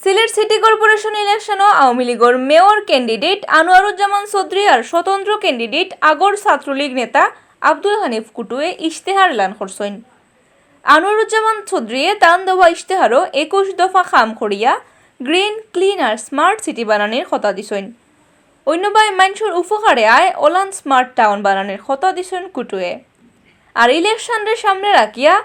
Sylhet city corporation election Awami লীগের mayor candidate Anwaruzzaman Chowdhury আর স্বতন্ত্র candidate আগর ছাত্রলীগ নেতা আব্দুল হানিফ কুটুয়ে ইশতেহার এলান করছেন। আনোয়ারুজ্জামান চৌধুরীয়ে তান দেওয়া ইশতেহারও 21 দফা কাম করিয়া গ্রিন ক্লিন আর স্মার্ট সিটি বানানোর কথা দিছেন। অন্যবাই মানুষের উপকারে আয় ওলান স্মার্ট টাউন বানানোর কথা দিছেন কুটুয়ে। আর ইলেকশনের সামনে রাখিয়া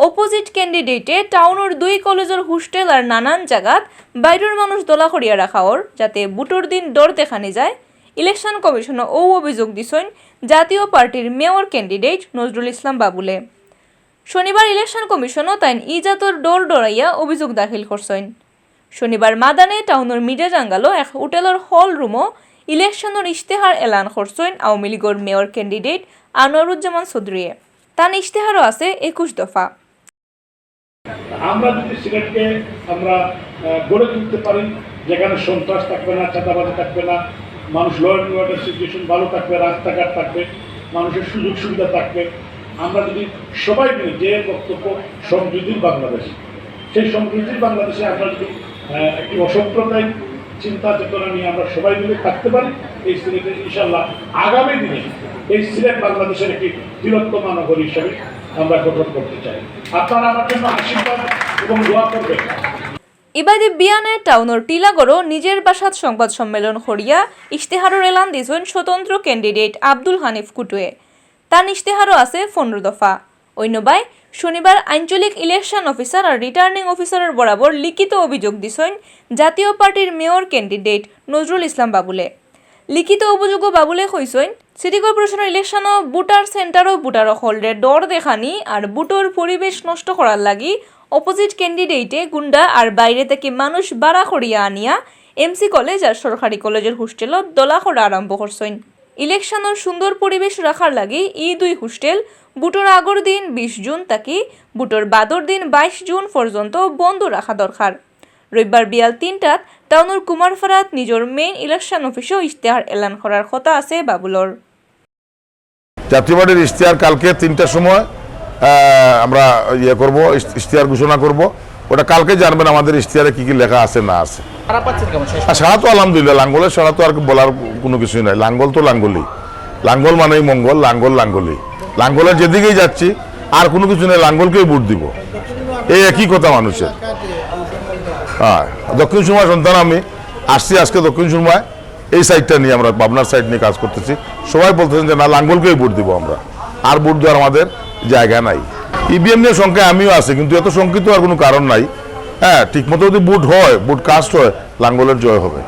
অপোজিট ক্যান্ডিডেটে টাউনের 2 কলেজের হোস্টেল আর নানান জায়গাত বাইরের মানুষ দলা করিয়া রাখা ওর যাতে বুটোর দিন ডর দেখানি যায়। ইলেকশন কমিশনও অভিযোগ দিছেন জাতীয় পার্টির মেয়র ক্যান্ডিডেট নজরুল ইসলাম বাবুলে। শনিবার ইলেকশন কমিশনও তাই ইজাতর ডর ডরাইয়া অভিযোগ দাখিল করছেন। শনিবার মাদানে টাউনের মিডিয়া জাঙ্গালো এক হোটেলের হল রুমও ইলেকশনের ইশতেহার এলান করছেন আওয়ামী লীগের মেয়র ক্যান্ডিডেট আনোয়ারুজ্জামান চৌধুরী। তার ইশতেহারও আছে 21 দফা। আমরা যদি সিলেটকে আমরা গড়ে তুলতে পারি, যেখানে সন্ত্রাস থাকবে না, চাঁদাবাজি থাকবে না, মানুষ ল অ্যান্ড অর্ডার সিচুয়েশন ভালো থাকবে, রাস্তাঘাট থাকবে, মানুষের সুযোগ সুবিধা থাকবে, আমরা যদি সবাই মিলে যে বক্তব্য সমৃদ্ধির বাংলাদেশ, সেই সমৃদ্ধির বাংলাদেশে আমরা যদি একটি অসাম্প্রদায়িক চিন্তা চেতনা নিয়ে আমরা সবাই মিলে থাকতে পারি, এই সিলেটে ইনশাল্লাহ আগামী দিনে এই সিলেট বাংলাদেশের একটি বৃহত্তম নগরী হিসাবে আমরা গঠন করতে চাই। আপনারা আমার জন্য আশীর্বাদ এবং দোয়া করবেন। ইবাদি বিয়ানে টাউনের টিলাগড়ও নিজের বাসাত সংবাদ সম্মেলন করিয়া ইশতেহারের এলান দিয়েছেন স্বতন্ত্র ক্যান্ডিডেট আব্দুল হানিফ কুটুয়ে। তার ইশতেহারও আছে 15 দফা। অন্যবাই শনিবার আঞ্চলিক ইলেকশন অফিসার আর রিটার্নিং অফিসারের বরাবর লিখিত অভিযোগ দিছেন জাতীয় পার্টির মেয়র ক্যান্ডিডেট নজরুল ইসলাম বাবুলে। লিখিত অভিযোগও বাবুলে কইছেন সিটি কর্পোরেশনের ইলেকশনও বুটার সেন্টারও বুটার হলরে ডর দেখানি আর বুটোর পরিবেশ নষ্ট করার লাগি অপোজিট ক্যান্ডিডেটে গুন্ডা আর বাইরে থেকে মানুষ বাড়া করিয়া আনিয়া এমসি কলেজ আর সরকারি কলেজের হোস্টেলত দলা করা আরম্ভ করছেন। ইলেকশনের সুন্দর পরিবেশ রাখার লাগি এই 2 হোস্টেল বুটোর আগর দিন 20 জুন তাকি বুটোর বাদর দিন 22 জুন পর্যন্ত বন্ধ রাখা দরকার। রবিবার বিয়াল 3টাত টাউনের কুমারপাড়াত নিজের মেইন ইলেকশন অফিসেও ইশতেহার এলান করার কথা আছে বাবুলর। জাতীয় পার্টির ইশতেহার কালকে 3টার সময় আমরা করব, ইশতেহার ঘোষণা করব। ওটা কালকে জানবেন আমাদের ইশতেহারে কি কি লেখা আছে না আছে। সারা তো আলহামদুলিল্লাহ, লাঙ্গলের সারা তো আর বলার কোনো কিছুই নাই। লাঙ্গল তো লাঙ্গলই, লাঙ্গল মানেই মঙ্গল, লাঙ্গল লাঙ্গলই। লাঙ্গলের যেদিকেই যাচ্ছি আর কোনো কিছু নেই, লাঙ্গলকেই ভোট দিব, এই একই কথা মানুষের। হ্যাঁ, দক্ষিণ সুরমার সন্তান আমি আসছি আজকে দক্ষিণ সুরমায় এই সাইডটা নিয়ে আমরা পাবনার সাইড নিয়ে কাজ করতেছি। সবাই বলতেছেন যে না, লাঙ্গলকেই ভোট দিব আমরা, আর ভোট দেওয়ার আমাদের জায়গা নাই। ইভিএম নিয়ে সংখ্যায় আমিও আছি, কিন্তু এত শঙ্কিত আর কোনো কারণ নাই। হ্যাঁ, ঠিক মতো যদি ভোট হয়, ভোট কাস্ট হয়, লাঙ্গলের জয় হবে।